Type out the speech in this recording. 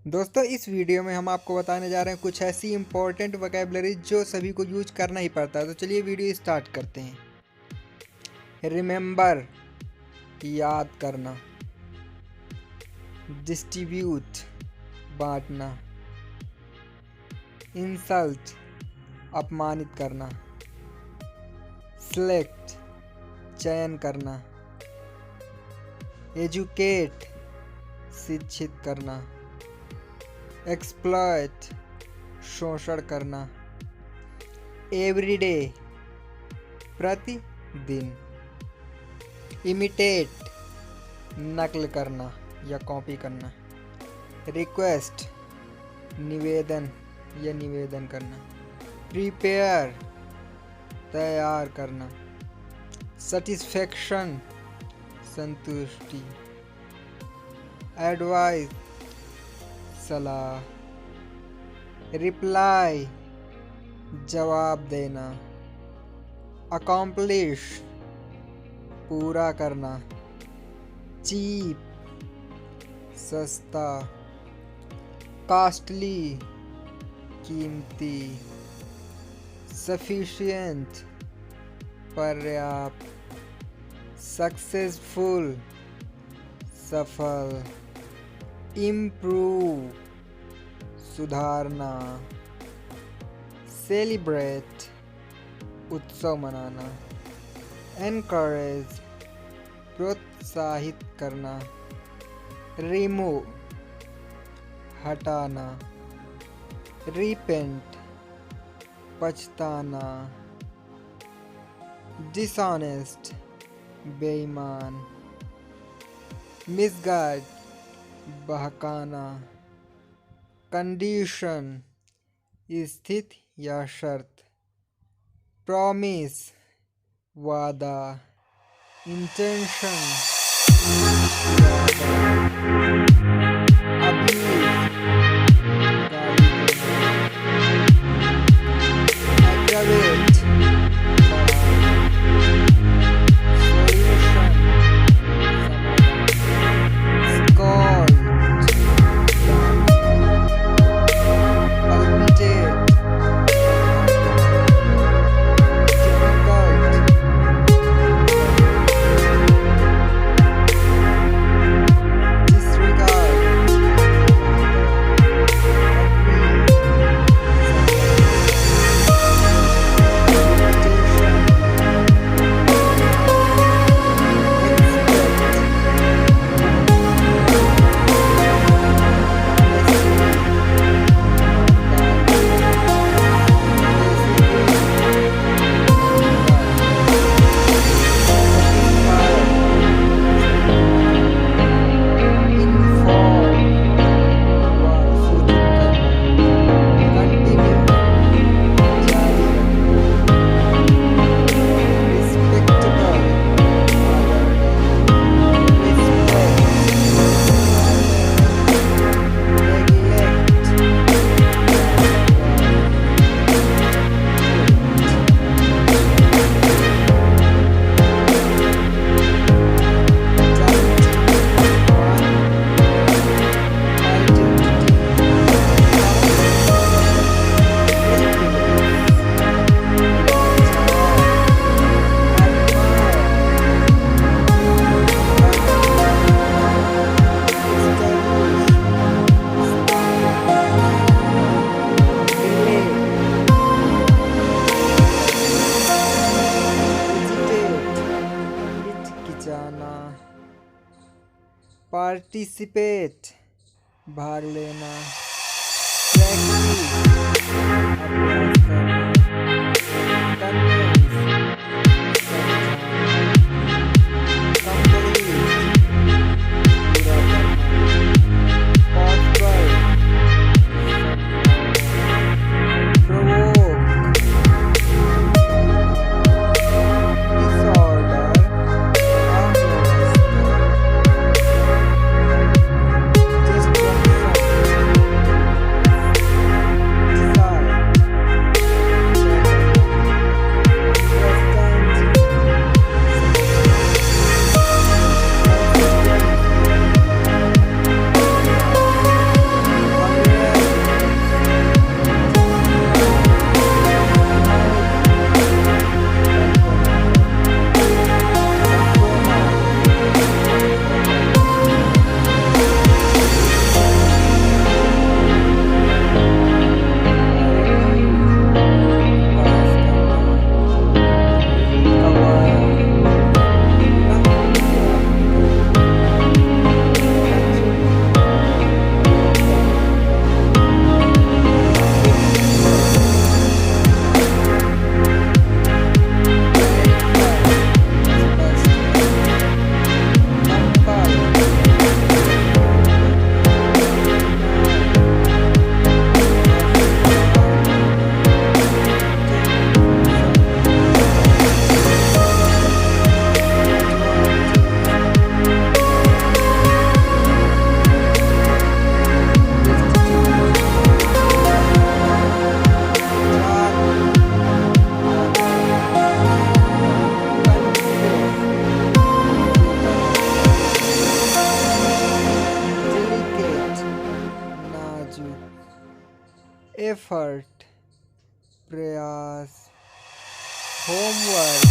दोस्तों इस वीडियो में हम आपको बताने जा रहे हैं कुछ ऐसी इंपॉर्टेंट वोकैबुलरी जो सभी को यूज करना ही पड़ता है। तो चलिए वीडियो स्टार्ट करते हैं। रिमेंबर याद करना, डिस्ट्रीब्यूट बांटना, इंसल्ट अपमानित करना, सेलेक्ट चयन करना, एजुकेट शिक्षित करना, एक्सप्लॉयट शोषण करना, एवरीडे प्रतिदिन, इमिटेट नकल करना या कॉपी करना, रिक्वेस्ट निवेदन या निवेदन करना, प्रिपेयर तैयार करना, सेटिस्फैक्शन संतुष्टि, एडवाइस सलाह, रिप्लाई जवाब देना, अकॉम्प्लिश पूरा करना, चीप सस्ता, कॉस्टली कीमती, सफिशिएंट पर्याप्त, सक्सेसफुल सफल, इम्प्रूव सुधारना, सेलिब्रेट उत्सव मनाना, एनकरेज प्रोत्साहित करना, रिमूव हटाना, रिपेंट पछताना, डिसऑनेस्ट बेईमान, मिसगाइड बहकाना, कंडीशन स्थिति या शर्त, प्रॉमिस वादा, इंटेंशन अब्यूज गाली देना, एग्रावेट पार्टिसिपेट भाग लेना, प्रैक्टिस अभ्यास करना, कन्विंस समझाना, कंप्लीट पूरा करना, पॉसिबल प्रोवोक डिसऑर्डर एफर्ट प्रयास, होमवर्क,